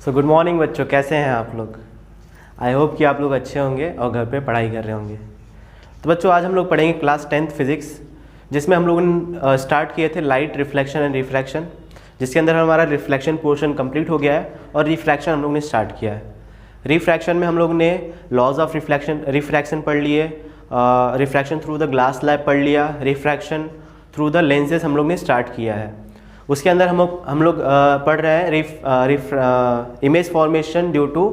So good morning बच्चों, कैसे हैं आप लोग। आई होप कि आप लोग अच्छे होंगे और घर पे पढ़ाई कर रहे होंगे। तो बच्चों आज हम लोग पढ़ेंगे क्लास 10th फिजिक्स, जिसमें हम लोगों ने स्टार्ट किए थे लाइट रिफ्लेक्शन एंड रिफ्रैक्शन, जिसके अंदर हमारा रिफ्लेक्शन पोर्शन कंप्लीट हो गया है और रिफ्रैक्शन हम लोग ने स्टार्ट किया है। रिफ्रैक्शन में हम लोग ने लॉज ऑफ रिफ्रैक्शन पढ़ लिए, refraction through the glass slab पढ़ लिया, रिफ्रैक्शन थ्रू द लेंसेज हम लोग ने स्टार्ट किया है। उसके अंदर हम लोग पढ़ रहे हैं image formation due to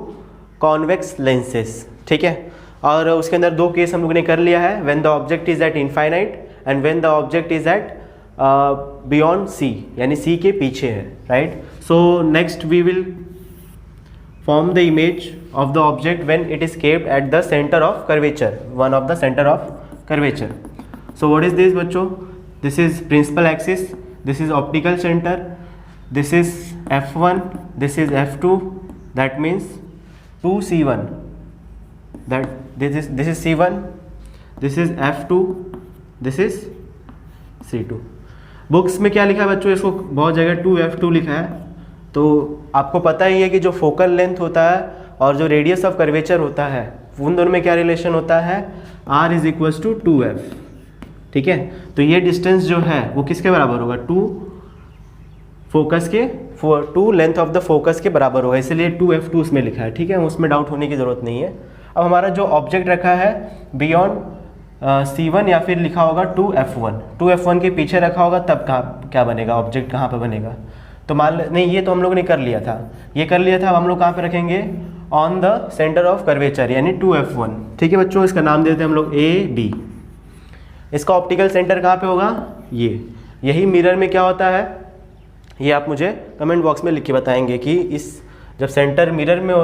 convex lenses, ठीक है। और उसके अंदर दो केस हम लोग ने कर लिया है, when the object is at infinite and when the object is at beyond C, यानी सी के पीछे है, right. So next we will form the image of the object when it is kept at the center of curvature, one of the center of curvature. So what is this बच्चों? This is principal axis, this is optical center, this is f1, this is f2, that means 2c1, that this is c1, this is f2, this is c2. Books में क्या लिखा है बच्चों, इसको बहुत जगह 2f2 लिखा है। तो आपको पता ही है कि जो फोकल लेंथ होता है और जो रेडियस ऑफ कर्वेचर होता है उन दोनों में क्या रिलेशन होता है, r is equals to 2f, ठीक है। तो ये डिस्टेंस जो है वो किसके बराबर होगा, two length of the focus के बराबर होगा, इसलिए 2f2 उसमें लिखा है, ठीक है। उसमें डाउट होने की ज़रूरत नहीं है। अब हमारा जो ऑब्जेक्ट रखा है बियॉन्ड c1 या फिर लिखा होगा 2f1 के पीछे रखा होगा, तब क्या बनेगा, ऑब्जेक्ट कहाँ पर बनेगा। तो मान नहीं, ये तो हम लोग ने कर लिया था, ये कर लिया था। अब हम लोग कहाँ पे रखेंगे, on the centre of curvature, यानी 2f1, ठीक है बच्चों। इसका नाम देते हैं हम लोग AB। इसका ऑप्टिकल सेंटर कहाँ पे होगा, यही मिरर में क्या होता है, ये आप मुझे कमेंट बॉक्स में लिख के बताएंगे कि इस जब सेंटर मिरर में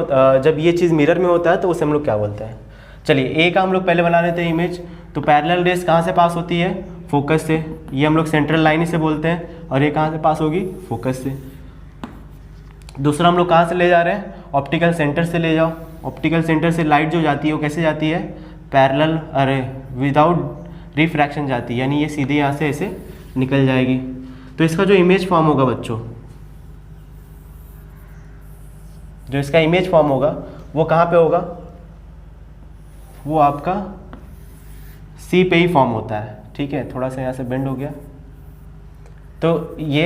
जब ये चीज़ मिरर में होता है तो उसे हम लोग क्या बोलते हैं। चलिए A का हम लोग पहले बना लेते हैं इमेज। तो पैरेलल रेस कहाँ से पास होती है, फोकस से, ये हम लोग सेंट्रल लाइन से बोलते हैं, और ये कहाँ से पास होगी, फोकस से। दूसरा हम लोग कहाँ से ले जा रहे हैं, ऑप्टिकल सेंटर से ले जाओ। ऑप्टिकल सेंटर से लाइट जो जाती है वो कैसे जाती है, पैरेलल, विदाउट रिफ्रैक्शन जाती है, यानी ये सीधे यहाँ से ऐसे निकल जाएगी। तो इसका जो इमेज फॉर्म होगा बच्चों, जो इसका इमेज फॉर्म होगा वो कहाँ पे होगा, वो आपका सी पे ही फॉर्म होता है, ठीक है। थोड़ा सा यहाँ से बेंड हो गया, तो ये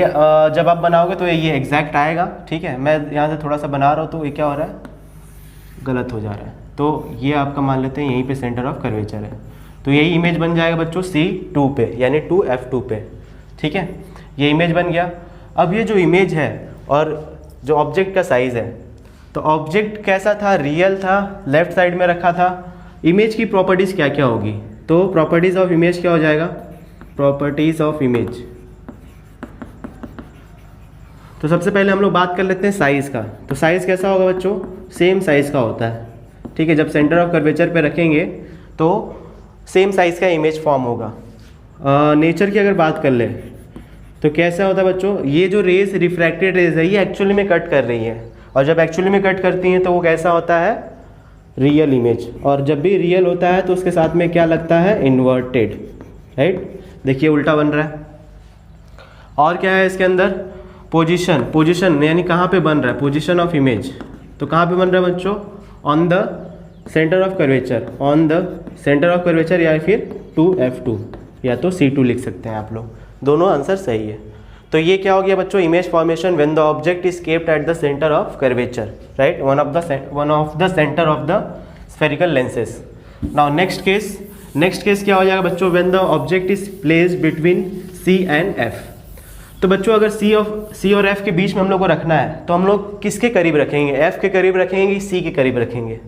जब आप बनाओगे तो ये एग्जैक्ट आएगा, ठीक है। मैं यहाँ से थोड़ा सा बना रहा हूँ तो ये क्या हो रहा है, गलत हो जा रहा है। तो ये आपका मान लेते हैं यहीं पे सेंटर ऑफ कर्वेचर है, तो यही इमेज बन जाएगा बच्चों C2 पे, यानी 2f2 पे, ठीक है। ये इमेज बन गया। अब ये जो इमेज है और जो ऑब्जेक्ट का साइज़ है, तो ऑब्जेक्ट कैसा था, रियल था, लेफ्ट साइड में रखा था। इमेज की प्रॉपर्टीज़ क्या क्या होगी, तो प्रॉपर्टीज़ ऑफ इमेज क्या हो जाएगा, प्रॉपर्टीज़ ऑफ इमेज। तो सबसे पहले हम लोग बात कर लेते हैं साइज़ का। तो साइज़ कैसा होगा बच्चों, सेम साइज़ का होता है, ठीक है। जब सेंटर ऑफ कर्वेचर पे रखेंगे तो सेम साइज़ का इमेज फॉर्म होगा। नेचर की अगर बात कर ले तो कैसा होता है बच्चों, ये जो रेज रिफ्रैक्टेड रेज है ये एक्चुअली में कट कर रही है, और जब एक्चुअली में कट करती हैं तो वो कैसा होता है, रियल इमेज। और जब भी रियल होता है तो उसके साथ में क्या लगता है, इन्वर्टेड, राइट। देखिए उल्टा बन रहा है। और क्या है इसके अंदर, पोजीशन यानी कहाँ पे बन रहा है, पोजीशन ऑफ इमेज। तो कहाँ पे बन रहा है बच्चों, on the centre of curvature, on the centre of curvature, या फिर 2f2 या तो C2 लिख सकते हैं आप लोग, दोनों आंसर सही है। तो ये क्या हो गया बच्चों, image formation when the object is kept at the centre of curvature, right, one of the centre of the spherical lenses. Now next case क्या हो जाएगा बच्चों, when the object is placed between C and F। तो बच्चों अगर C और F के बीच में हम लोग को रखना है तो हम लोग किसके करीब रखेंगे, F के करीब रखेंगे, C के करीब रखेंगे।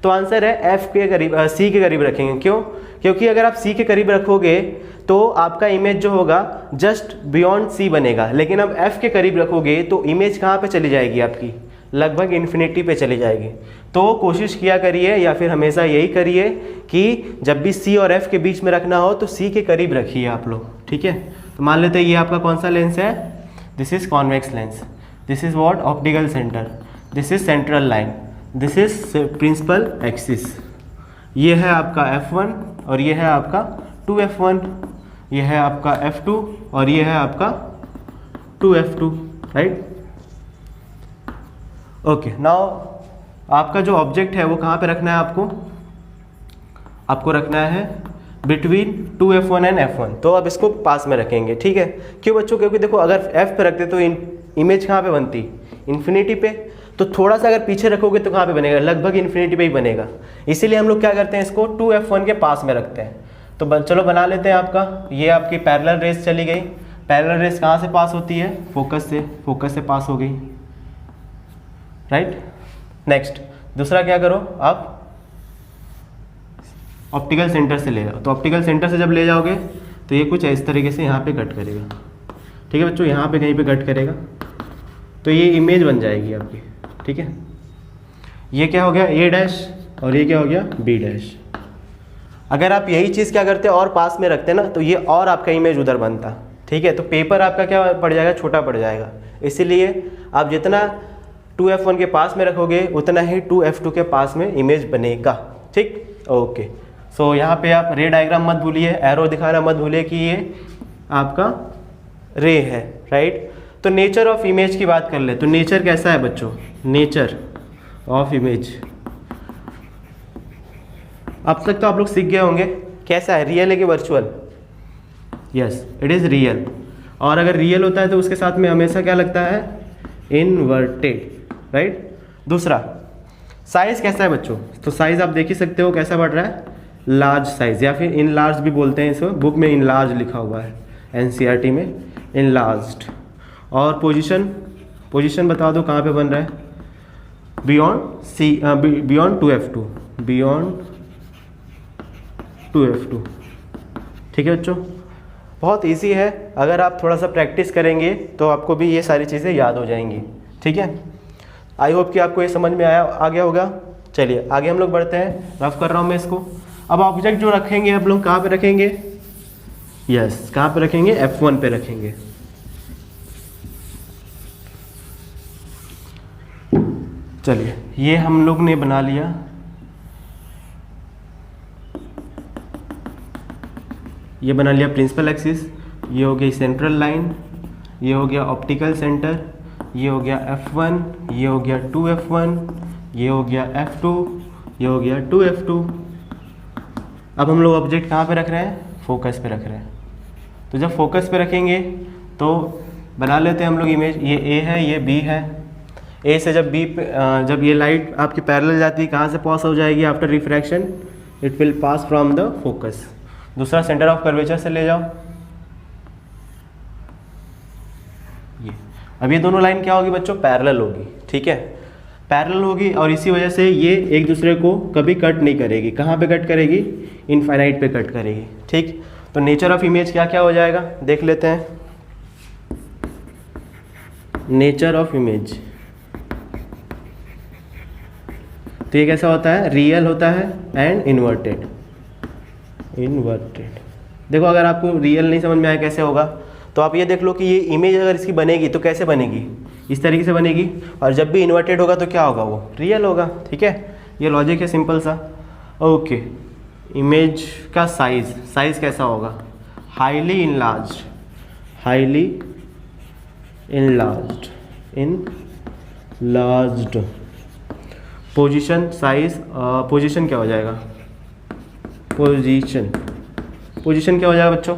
तो आंसर है F के करीब, C के करीब रखेंगे। क्यों, क्योंकि अगर आप C के करीब रखोगे तो आपका इमेज जो होगा जस्ट बियॉन्ड C बनेगा, लेकिन अब F के करीब रखोगे तो इमेज कहाँ पे चली जाएगी आपकी, लगभग इन्फिनिटी पे चली जाएगी। तो कोशिश किया करिए या फिर हमेशा यही करिए कि जब भी C और F के बीच में रखना हो तो C के करीब रखिए आप लोग, ठीक है। तो मान लेते हैं ये आपका कौन सा लेंस है, this is convex lens, this is what, optical centre, this is central line, this is principal axis. ये है आपका f1 और ये है आपका 2f1, ये है आपका f2 और ये है आपका 2f2, राइट। ओके, नाउ आपका जो ऑब्जेक्ट है वो कहाँ पे रखना है आपको रखना है बिटवीन 2f1 एंड f1। तो अब इसको पास में रखेंगे, ठीक है। क्यों बच्चों? क्योंकि देखो अगर f पे रखते तो इमेज कहाँ पे बनती, इन्फिनिटी पे। तो थोड़ा सा अगर पीछे रखोगे तो कहाँ पे बनेगा, लगभग इन्फिनिटी पे ही बनेगा। इसीलिए हम लोग क्या करते हैं, इसको 2f1 के पास में रखते हैं। तो चलो बना लेते हैं। आपका ये आपकी पैरेलल रेस चली गई। पैरेलल रेस कहाँ से पास होती है, फोकस से पास हो गई, राइट। नेक्स्ट दूसरा क्या करो, आप ऑप्टिकल सेंटर से ले जाओ। तो ऑप्टिकल सेंटर से जब ले जाओगे तो ये कुछ इस तरीके से यहाँ पे कट करेगा, ठीक है बच्चों, यहाँ पे कहीं पे कट करेगा तो ये इमेज बन जाएगी आपकी, ठीक है। ये क्या हो गया ए डैश और ये क्या हो गया बी डैश। अगर आप यही चीज़ क्या करते और पास में रखते ना तो ये और आपका इमेज उधर बनता, ठीक है। तो पेपर आपका क्या पड़ जाएगा, छोटा पड़ जाएगा। इसीलिए आप जितना 2f1 के पास में रखोगे उतना ही 2f2 के पास में इमेज बनेगा, ठीक। ओके, सो यहाँ पे आप रे डायग्राम मत भूलिए, एरो दिखाना मत भूलिए कि ये आपका रे है, राइट। तो नेचर ऑफ इमेज की बात कर ले तो नेचर कैसा है बच्चों, नेचर ऑफ इमेज अब तक तो आप लोग सीख गए होंगे कैसा है, रियल है कि virtual. Yes, it is real. और अगर रियल होता है तो उसके साथ में हमेशा क्या लगता है, इनवर्टेड, राइट। दूसरा साइज कैसा है बच्चों, तो साइज आप देख ही सकते हो कैसा बढ़ रहा है, लार्ज साइज, या फिर इन लार्ज भी बोलते हैं इसको, बुक में इन लार्ज लिखा हुआ है, एनसीईआरटी में इन लार्ज्ड। और पोजीशन बता दो कहाँ पे बन रहा है, बियॉन्ड 2f2, बियॉन्ड 2f2, ठीक है बच्चों। बहुत इजी है, अगर आप थोड़ा सा प्रैक्टिस करेंगे तो आपको भी ये सारी चीज़ें याद हो जाएंगी, ठीक है। आई होप कि आपको ये समझ में आ गया होगा। चलिए आगे हम लोग बढ़ते हैं, रफ कर रहा हूँ मैं इसको। अब ऑब्जेक्ट जो रखेंगे आप लोग कहाँ पे रखेंगे, यस कहाँ पे रखेंगे, f1 पे रखेंगे। चलिए ये हम लोग ने बना लिया, ये बना लिया प्रिंसिपल एक्सिस, ये हो गई सेंट्रल लाइन, ये हो गया ऑप्टिकल सेंटर, ये हो गया f1, ये हो गया 2f1, ये हो गया f2, ये हो गया 2f2। अब हम लोग ऑब्जेक्ट कहाँ पे रख रहे हैं, फोकस पे रख रहे हैं। तो जब फोकस पे रखेंगे तो बना लेते हैं हम लोग इमेज, ये A है ये B है। A से जब B पे जब ये लाइट आपकी पैरेलल जाती है कहाँ से पास हो जाएगी, after refraction it will pass from the focus. दूसरा सेंटर ऑफ कर्वेचर से ले जाओ, ये अब ये दोनों लाइन क्या होगी बच्चों, पैरेलल होगी, ठीक है, पैरेलल होगी। और इसी वजह से ये एक दूसरे को कभी कट नहीं करेगी। कहाँ पे कट करेगी, इनफाइनाइट पे कट करेगी, ठीक। तो नेचर ऑफ इमेज क्या क्या हो जाएगा देख लेते हैं। नेचर ऑफ इमेज तो ये कैसा होता है, रियल होता है एंड इन्वर्टेड। देखो अगर आपको रियल नहीं समझ में आया कैसे होगा तो आप ये देख लो कि ये इमेज अगर इसकी बनेगी तो कैसे बनेगी, इस तरीके से बनेगी। और जब भी इन्वर्टेड होगा तो क्या होगा, वो रियल होगा, ठीक है। ये लॉजिक है सिंपल सा। ओके, इमेज का साइज कैसा होगा, highly enlarged. Position size, position क्या हो जाएगा, पोजीशन क्या हो जाएगा बच्चों,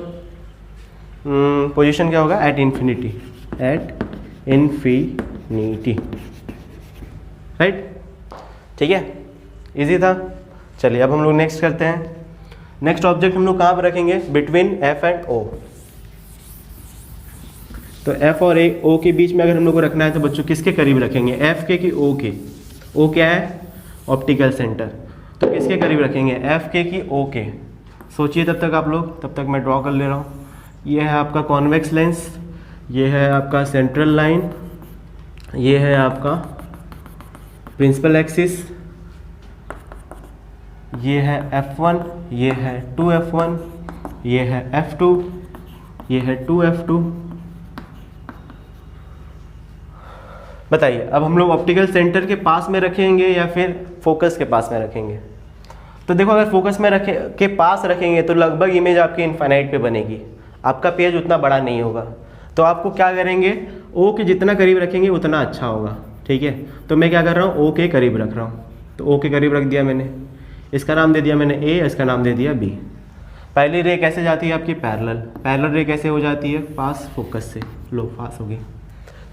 पोजीशन क्या होगा, एट इन्फिनिटी, राइट, ठीक है, इजी था। चलिए अब हम लोग नेक्स्ट करते हैं। नेक्स्ट ऑब्जेक्ट हम लोग कहाँ पर रखेंगे, बिटवीन F एंड O। तो F और O के बीच में अगर हम लोग को रखना है तो बच्चों किसके करीब रखेंगे, F के कि O के। O क्या है, ऑप्टिकल सेंटर, तो किसके करीब रखेंगे, F के कि O के। सोचिए तब तक आप लोग, तब तक मैं ड्रॉ कर ले रहा हूँ। ये है आपका कॉन्वेक्स लेंस, ये है आपका सेंट्रल लाइन, ये है आपका प्रिंसिपल एक्सिस, ये है F1, ये है 2F1, ये है F2, ये है 2F2। बताइए अब हम लोग ऑप्टिकल सेंटर के पास में रखेंगे या फिर फोकस के पास में रखेंगे। तो देखो अगर फोकस में के पास रखेंगे तो लगभग इमेज आपकी इनफाइनाइट पे बनेगी, आपका पेज उतना बड़ा नहीं होगा। तो आपको क्या करेंगे, O के जितना करीब रखेंगे उतना अच्छा होगा, ठीक है। तो मैं क्या कर रहा हूँ, ओ के करीब रख रहा हूँ, तो ओ के करीब रख दिया मैंने, इसका नाम दे दिया मैंने ए, इसका नाम दे दिया बी। पहली रे कैसे जाती है आपकी, पैरेलल। पैरेलल रे कैसे हो जाती है, पास फोकस से, लो पास होगी।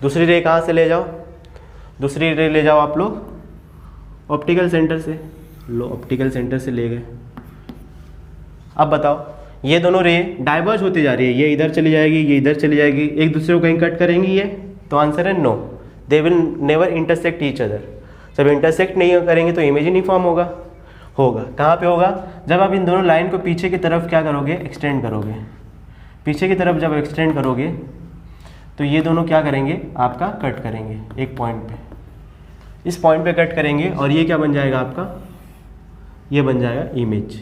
दूसरी रे कहाँ से ले जाओ, दूसरी रे ले जाओ आप लोग ऑप्टिकल सेंटर से, लो ऑप्टिकल सेंटर से ले गए। अब बताओ ये दोनों रे डाइवर्ज होती जा रही है, ये इधर चली जाएगी, ये इधर चली जाएगी, एक दूसरे को कहीं कट करेंगी ये, तो आंसर है no, they will never intersect each other. जब इंटरसेक्ट नहीं करेंगे तो इमेज ही नहीं फॉर्म होगा। कहाँ पे होगा, जब आप इन दोनों लाइन को पीछे की तरफ क्या करोगे, एक्सटेंड करोगे। पीछे की तरफ जब एक्सटेंड करोगे तो ये दोनों क्या करेंगे, आपका कट करेंगे एक पॉइंट पे, इस पॉइंट पे कट करेंगे और ये क्या बन जाएगा आपका, ये बन जाएगा इमेज,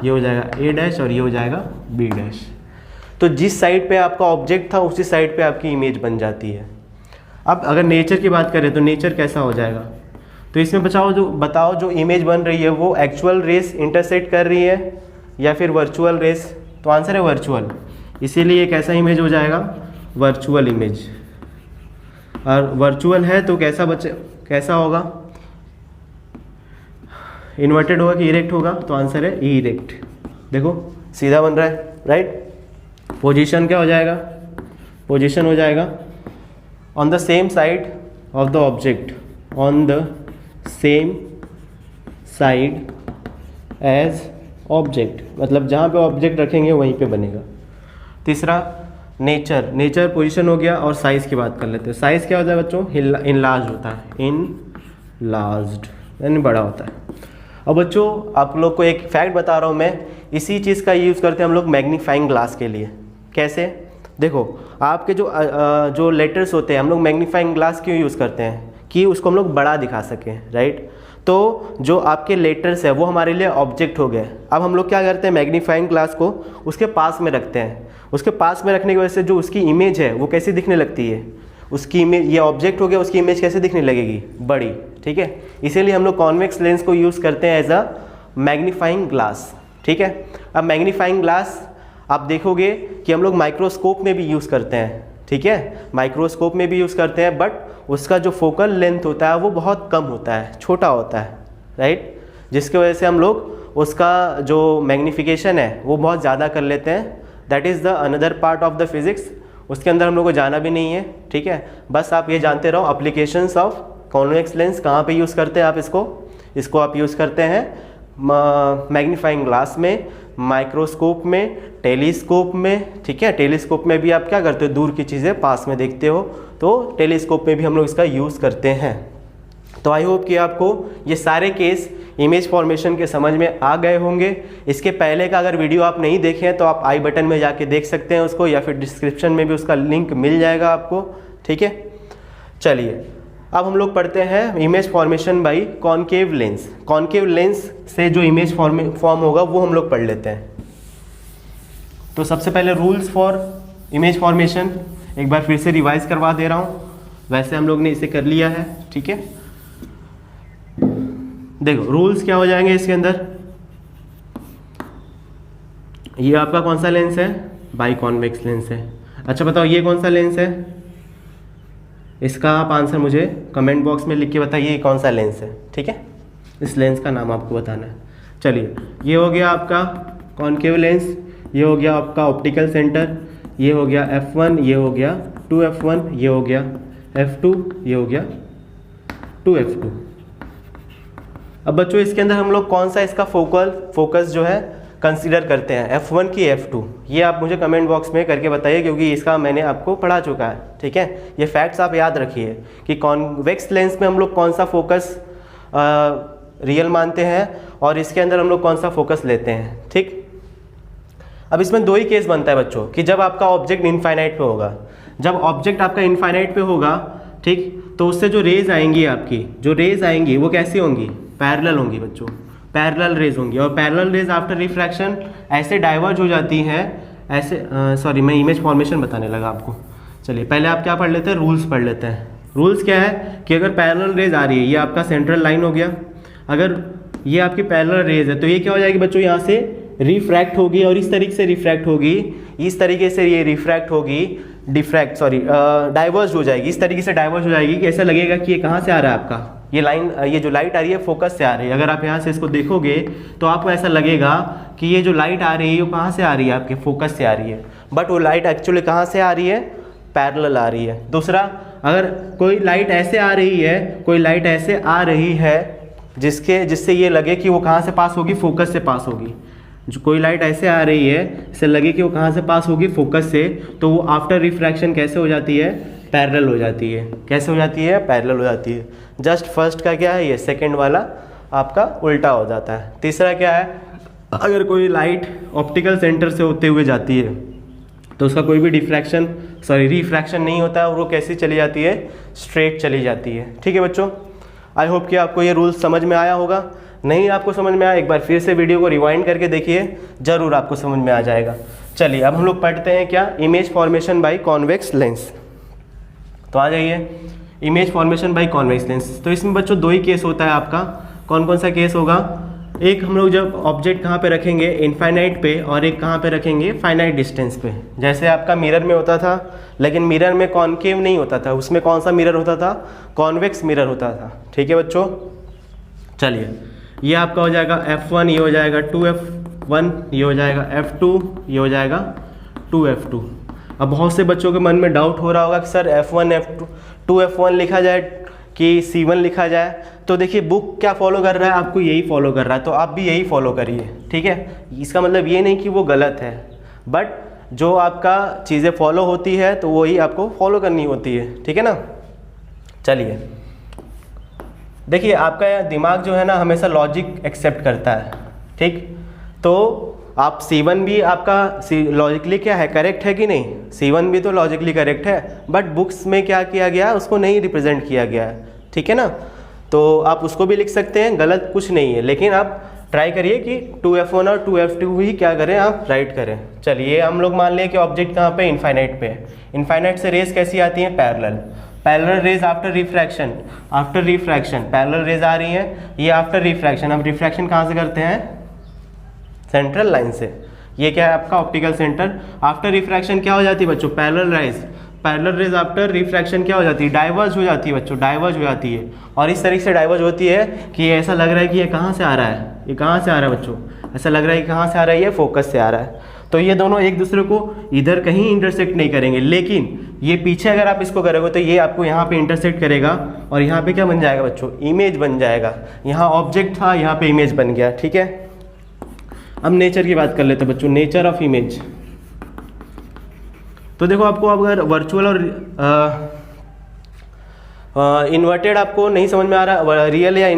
ये हो जाएगा ए डैश और ये हो जाएगा बी डैश। तो जिस साइड पे आपका ऑब्जेक्ट था उसी साइड पे आपकी इमेज बन जाती है। अब अगर नेचर की बात करें तो नेचर कैसा हो जाएगा, तो इसमें बताओ जो इमेज बन रही है वो एक्चुअल रेस इंटरसेक्ट कर रही है या फिर वर्चुअल रेस, तो आंसर है वर्चुअल, इसीलिए कैसा इमेज हो जाएगा, वर्चुअल इमेज। और वर्चुअल है तो कैसा होगा, इन्वर्टेड होगा कि इरेक्ट होगा, तो आंसर है ई इरेक्ट। देखो सीधा बन रहा है, राइट। पोजीशन क्या हो जाएगा, पोजीशन हो जाएगा on the same side of the object, on the same side as object, मतलब जहाँ पे ऑब्जेक्ट रखेंगे वहीं पे बनेगा। तीसरा नेचर, नेचर पोजीशन हो गया। और साइज़ की बात कर लेते हैं। साइज़ क्या होता है बच्चों, इनलार्ज होता है, इनलार्ज्ड यानी बड़ा होता है। अब बच्चों आप लोग को एक फैक्ट बता रहा हूँ मैं, इसी चीज़ का यूज़ करते हैं हम लोग मैग्नीफाइंग ग्लास के लिए। कैसे, देखो आपके जो लेटर्स होते हैं हम लोग मैग्नीफाइंग ग्लास क्यों यूज़ करते हैं, कि उसको हम लोग बड़ा दिखा सकें, राइट। तो जो आपके लेटर्स है वो हमारे लिए ऑब्जेक्ट हो गए। अब हम लोग क्या करते हैं, मैग्नीफाइंग ग्लास को उसके पास में रखते हैं। उसके पास में रखने की वजह से जो उसकी इमेज है वो कैसी दिखने लगती है, उसकी इमेज, ये ऑब्जेक्ट हो गया, उसकी इमेज कैसे दिखने लगेगी, बड़ी, ठीक है। इसीलिए हम लोग कॉन्वेक्स लेंस को यूज़ करते हैं एज अ मैग्नीफाइंग ग्लास, ठीक है। अब मैग्नीफाइंग ग्लास आप देखोगे कि हम लोग माइक्रोस्कोप में भी यूज़ करते हैं, ठीक है, माइक्रोस्कोप में भी यूज़ करते हैं, बट उसका जो फोकल लेंथ होता है वो बहुत कम होता है, छोटा होता है, राइट, जिसकी वजह से हम लोग उसका जो मैग्नीफिकेशन है वो बहुत ज़्यादा कर लेते हैं। That is the another part of the physics, उसके अंदर हम लोग को जाना भी नहीं है, ठीक है। बस आप ये जानते रहो एप्लीकेशंस ऑफ कॉन्वेक्स लेंस कहाँ पे यूज़ करते हैं आप इसको आप यूज़ करते हैं मैग्नीफाइंग ग्लास में, माइक्रोस्कोप में, टेलीस्कोप में, ठीक है। टेलीस्कोप में भी आप क्या करते हो, दूर की चीज़ें पास में देखते हो, तो टेलीस्कोप में भी हम लोग इसका यूज़ करते हैं। तो आई होप कि आपको ये सारे केस इमेज फॉर्मेशन के समझ में आ गए होंगे। इसके पहले का अगर वीडियो आप नहीं देखे हैं तो आप आई बटन में जाके देख सकते हैं उसको, या फिर डिस्क्रिप्शन में भी उसका लिंक मिल जाएगा आपको, ठीक है। चलिए अब हम लोग पढ़ते हैं image formation by concave lens. Concave lens से जो इमेज फॉर्म होगा वो हम लोग पढ़ लेते हैं। तो सबसे पहले रूल्स फॉर इमेज फॉर्मेशन एक बार फिर से रिवाइज करवा दे रहा हूँ, वैसे हम लोग ने इसे कर लिया है, ठीक है। देखो रूल्स क्या हो जाएंगे इसके अंदर, ये आपका कौन सा लेंस है, बाई कॉन्वेक्स लेंस है। अच्छा बताओ ये कौन सा लेंस है, इसका आप आंसर मुझे कमेंट बॉक्स में लिख के बताइए ये कौन सा लेंस है, ठीक है। इस लेंस का नाम आपको बताना है। चलिए ये हो गया आपका कॉनकेव लेंस, ये हो गया आपका ऑप्टिकल सेंटर, ये हो गया F1, ये हो गया 2F1, ये हो गया F2, ये हो गया 2F2। अब बच्चों इसके अंदर हम लोग कौन सा इसका फोकस जो है कंसीडर करते हैं, F1 की F2, ये आप मुझे कमेंट बॉक्स में करके बताइए, क्योंकि इसका मैंने आपको पढ़ा चुका है, ठीक है। ये फैक्ट्स आप याद रखिए कि कॉन्वेक्स लेंस में हम लोग कौन सा फोकस रियल मानते हैं और इसके अंदर हम लोग कौन सा फोकस लेते हैं, ठीक। अब इसमें दो ही केस बनता है बच्चों, कि जब आपका ऑब्जेक्ट इनफाइनाइट पे होगा, जब ऑब्जेक्ट आपका इनफाइनाइट पे होगा, ठीक, तो उससे जो रेज आएंगी आपकी, जो रेज आएंगी वो कैसी होंगी, पैरेलल होंगी बच्चों, पैरेलल रेज होंगी। और पैरेलल रेज आफ्टर रिफ्रैक्शन ऐसे डाइवर्ज हो जाती हैं, ऐसे सॉरी मैं इमेज फॉर्मेशन बताने लगा आपको। चलिए पहले आप क्या पढ़ लेते हैं, रूल्स पढ़ लेते हैं। रूल्स क्या है कि अगर पैरेलल रेज आ रही है, ये आपका सेंट्रल लाइन हो गया, अगर ये आपकी पैरेलल रेज है तो ये क्या हो जाएगी बच्चों, यहाँ से रिफ्रैक्ट होगी और इस तरीके से रिफ्रैक्ट होगी, इस तरीके से ये रिफ्रैक्ट होगी, डाइवर्ज हो जाएगी, इस तरीके से डाइवर्ज हो जाएगी कि ऐसा लगेगा कि ये कहाँ से आ रहा है आपका, ये लाइन, ये जो लाइट आ रही है फोकस से आ रही है। अगर आप यहाँ से इसको देखोगे तो आपको ऐसा लगेगा कि ये जो लाइट आ रही है वो कहाँ से आ रही है, आपके फोकस से आ रही है, बट वो लाइट एक्चुअली कहाँ से आ रही है, पैरेलल आ रही है। दूसरा, अगर कोई लाइट ऐसे आ रही है, कोई लाइट ऐसे आ रही है जिससे ये लगे कि वो कहाँ से पास होगी, फोकस से पास होगी। जो कोई लाइट ऐसे आ रही है इससे लगे कि वो कहाँ से पास होगी, फोकस से, तो वो आफ्टर रिफ्रैक्शन कैसे हो जाती है, पैरेलल हो जाती है। कैसे हो जाती है, पैरेलल हो जाती है। जस्ट फर्स्ट का क्या है, ये सेकंड वाला आपका उल्टा हो जाता है। तीसरा क्या है, अगर कोई लाइट ऑप्टिकल सेंटर से होते हुए जाती है तो उसका कोई भी रिफ्रैक्शन नहीं होता है और वो कैसी चली जाती है, स्ट्रेट चली जाती है। ठीक है बच्चों, आई होप कि आपको ये रूल समझ में आया होगा। नहीं आपको समझ में आया, एक बार फिर से वीडियो को रिवाइंड करके देखिए, ज़रूर आपको समझ में आ जाएगा। चलिए अब हम लोग पढ़ते हैं क्या, image formation by convex lens. तो आ जाइए, image formation by convex lens. तो इसमें बच्चों दो ही केस होता है आपका। कौन कौन सा केस होगा, एक हम लोग जब ऑब्जेक्ट कहाँ पे रखेंगे, इनफाइनाइट पे, और एक कहाँ पे रखेंगे, फाइनाइट डिस्टेंस पे। जैसे आपका मिरर में होता था, लेकिन मिरर में कॉनकेव नहीं होता था, उसमें कौन सा मिरर होता था, कॉन्वेक्स मिरर होता था। ठीक है बच्चों, चलिए ये आपका हो जाएगा F1, ये हो जाएगा 2F1, ये हो जाएगा F2, ये हो जाएगा 2F2। अब बहुत से बच्चों के मन में डाउट हो रहा होगा कि सर F1 F2 2F1 लिखा जाए कि C1 लिखा जाए। तो देखिए बुक क्या फॉलो कर रहा है, आपको यही फॉलो कर रहा है, तो आप भी यही फॉलो करिए। ठीक है, इसका मतलब ये नहीं कि वो गलत है, बट जो आपका चीज़ें फॉलो होती है तो वही आपको फॉलो करनी होती है। ठीक है ना। चलिए देखिए, आपका दिमाग जो है ना हमेशा लॉजिक एक्सेप्ट करता है। ठीक, तो आप C1 भी आपका लॉजिकली क्या है, करेक्ट है कि नहीं, C1 भी तो लॉजिकली करेक्ट है, बट बुक्स में क्या किया गया, उसको नहीं रिप्रेजेंट किया गया है। ठीक है ना, तो आप उसको भी लिख सकते हैं, गलत कुछ नहीं है, लेकिन आप ट्राई करिए कि 2F1 और 2F2 ही क्या करें, आप राइट करें। चलिए हम लोग मान लें कि ऑब्जेक्ट कहाँ पे, इनफाइनाइट पे है। इनफाइनाइट से रेज कैसी आती हैं, parallel rays after refraction parallel rays आ रही है, ये आफ्टर रिफ्रैक्शन। अब रिफ्रैक्शन कहाँ से करते हैं, सेंट्रल लाइन से। ये क्या है आपका ऑप्टिकल सेंटर। आफ्टर रिफ्रैक्शन क्या हो जाती है बच्चों, पैरेलल रेज आफ्टर रिफ्रैक्शन क्या हो जाती है, डाइवर्ज हो जाती है बच्चों, डाइवर्ज हो जाती है। और इस तरीके से डाइवर्ज होती है कि ऐसा लग रहा है कि ये कहाँ से आ रहा है, ये कहाँ से आ रहा है बच्चों, ऐसा लग रहा है कि कहाँ से आ रहा है, ये फोकस से आ रहा है। तो ये दोनों एक दूसरे को इधर कहीं इंटरसेक्ट नहीं करेंगे, लेकिन ये पीछे अगर आप इसको करोगे तो ये आपको यहाँ पे इंटरसेक्ट करेगा और यहाँ पे क्या बन जाएगा बच्चों, इमेज बन जाएगा। यहाँ ऑब्जेक्ट था, यहाँ पे इमेज बन गया। ठीक है, अब नेचर की बात कर लेते हैं बच्चों, नेचर ऑफ इमेज। तो देखो आपको अगर वर्चुअल और इन्वर्टेड आपको नहीं समझ में आ रहा, रियल या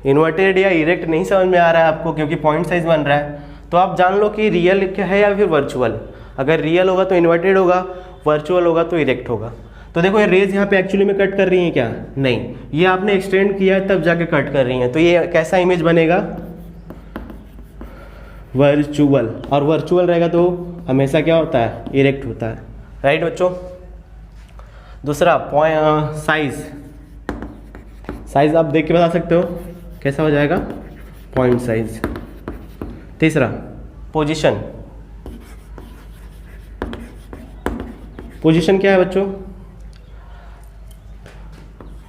इन्वर्टेड या इरेक्ट नहीं समझ में आ रहा है आपको, क्योंकि पॉइंट साइज बन रहा है, तो आप जान लो कि रियल क्या है या फिर वर्चुअल। अगर रियल होगा तो इन्वर्टेड होगा, वर्चुअल होगा तो इरेक्ट होगा। तो देखो ये रेज यहाँ पे एक्चुअली में कट कर रही हैं क्या, नहीं, ये आपने एक्सटेंड किया है तब जाके कट कर रही हैं। तो ये कैसा इमेज बनेगा, वर्चुअल। और वर्चुअल रहेगा तो हमेशा क्या होता है, इरेक्ट होता है। राइट बच्चों। दूसरा साइज आप देख के बता सकते हो कैसा हो जाएगा, पॉइंट साइज। तीसरा पोजीशन क्या है बच्चों,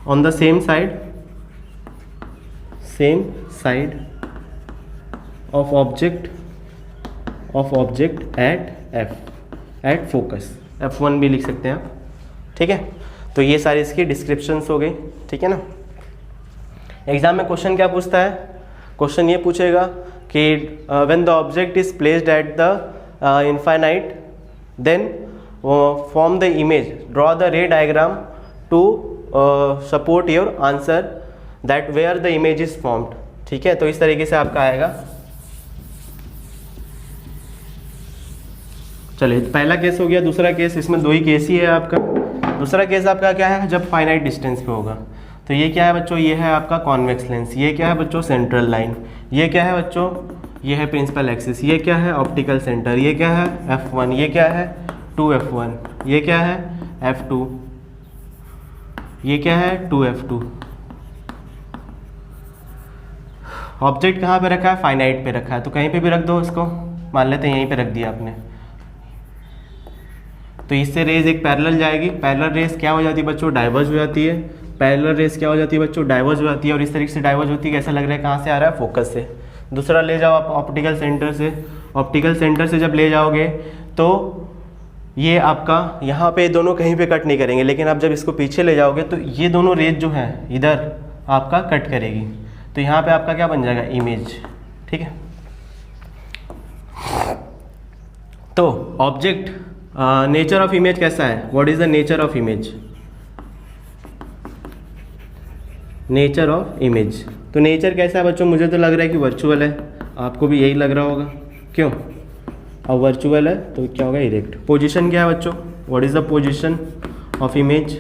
on the same side of object at focus, F1 भी लिख सकते हैं आप। ठीक है, तो ये सारी इसकी डिस्क्रिप्शंस हो गई। ठीक है ना। एग्जाम में क्वेश्चन क्या पूछता है, क्वेश्चन ये पूछेगा कि when the object is placed at the infinite then form the image, draw the ray diagram to support your answer that where the image is formed. ठीक है, तो इस तरीके से आपका आएगा। चलिए पहला केस हो गया। दूसरा केस, इसमें दो ही केस ही है आपका। दूसरा केस आपका क्या है, जब फाइनाइट डिस्टेंस पे होगा। तो ये क्या है बच्चों, ये है आपका कॉन्वेक्स लेंस, ये क्या है बच्चों, सेंट्रल लाइन, ये क्या है बच्चों, ये है प्रिंसिपल एक्सिस, ये क्या है ऑप्टिकल सेंटर, ये क्या है F1, ये क्या है 2F1, ये क्या है F2, ये क्या है 2F2। ऑब्जेक्ट कहाँ पे रखा है, फाइनाइट पे रखा है, तो कहीं पे भी रख दो इसको, मान लेते हैं यहीं पे रख दिया आपने। तो इससे रेज एक पैरेलल जाएगी, पैरेलल रेज क्या हो जाती है बच्चों, डाइवर्ज हो जाती है, पैरेलल रेज क्या हो जाती है बच्चों, डाइवर्ज हो जाती है। और इस तरीके से डाइवर्ज होती है, कैसा लग रहा है, कहाँ से आ रहा है, फोकस से। दूसरा ले जाओ आप ऑप्टिकल सेंटर से, ऑप्टिकल सेंटर से जब ले जाओगे तो ये आपका यहाँ पे दोनों कहीं पे कट नहीं करेंगे, लेकिन आप जब इसको पीछे ले जाओगे तो ये दोनों रेज जो है इधर आपका कट करेगी, तो यहाँ पे आपका क्या बन जाएगा, इमेज। ठीक है, तो ऑब्जेक्ट नेचर ऑफ इमेज कैसा है, what is the nature of image, nature of image. तो नेचर कैसा है बच्चों, मुझे तो लग रहा है कि वर्चुअल है, आपको भी यही लग रहा होगा, क्यों, अब वर्चुअल है तो क्या होगा, इरेक्ट। पोजीशन क्या है बच्चों, what is the position of image,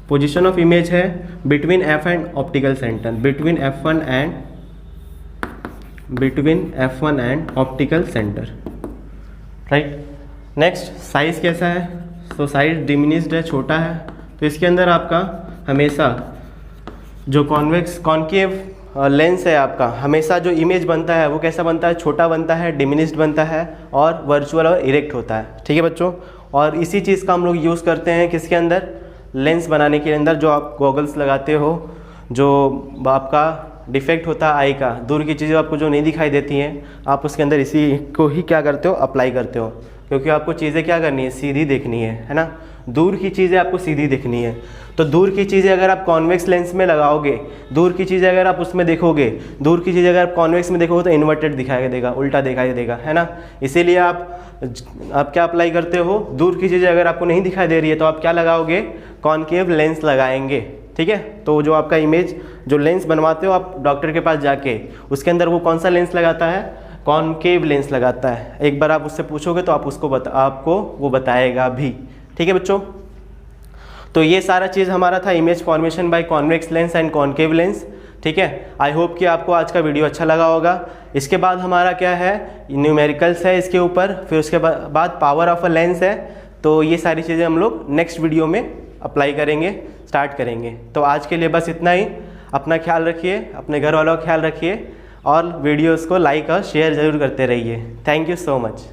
position of image है between F and optical centre, between F1 and optical centre, right. Next size कैसा है, तो साइज डिमिनिश्ड है, छोटा है, तो इसके अंदर आपका हमेशा जो कॉन्केव लेंस है आपका, हमेशा जो इमेज बनता है वो कैसा बनता है, छोटा बनता है, डिमिनिश्ड बनता है और वर्चुअल और इरेक्ट होता है। ठीक है बच्चों, और इसी चीज़ का हम लोग यूज़ करते हैं किसके अंदर, लेंस बनाने के अंदर। जो आप गॉगल्स लगाते हो, जो आपका डिफेक्ट होता है आई का, दूर की चीज़ें आपको जो नहीं दिखाई देती हैं, आप उसके अंदर इसी को ही क्या करते हो, अप्लाई करते हो, क्योंकि आपको चीज़ें क्या करनी है, सीधी देखनी है ना, दूर की चीज़ें आपको सीधी देखनी है। तो दूर की चीज़ें अगर आप कॉन्वेक्स लेंस में लगाओगे, दूर की चीज़ें अगर आप उसमें देखोगे, दूर की चीज़ें अगर आप कॉन्वेक्स में देखोगे तो इन्वर्टेड दिखाई देगा, उल्टा दिखाई देगा, है ना। इसीलिए आप क्या अप्लाई करते हो, दूर की चीज़ें अगर आपको नहीं दिखाई दे रही है तो आप क्या लगाओगे, कॉन्केव लेंस लगाएंगे। ठीक है, तो जो आपका इमेज जो लेंस बनवाते हो आप डॉक्टर के पास जाके, उसके अंदर वो कौन सा लेंस लगाता है, कॉन्केव लेंस लगाता है। एक बार आप उससे पूछोगे तो आप आपको वो बताएगा भी। ठीक है बच्चों, तो ये सारा चीज़ हमारा था image formation by convex lens and concave lens. ठीक है, आई होप कि आपको आज का वीडियो अच्छा लगा होगा। इसके बाद हमारा क्या है, न्यूमेरिकल्स है इसके ऊपर, फिर उसके बाद पावर ऑफ अ लेंस है। तो ये सारी चीज़ें हम लोग नेक्स्ट वीडियो में अप्लाई करेंगे, स्टार्ट करेंगे। तो आज के लिए बस इतना ही। अपना ख्याल रखिए, अपने घर वालों का ख्याल रखिए और वीडियोज़ को लाइक और शेयर ज़रूर करते रहिए। Thank you so much.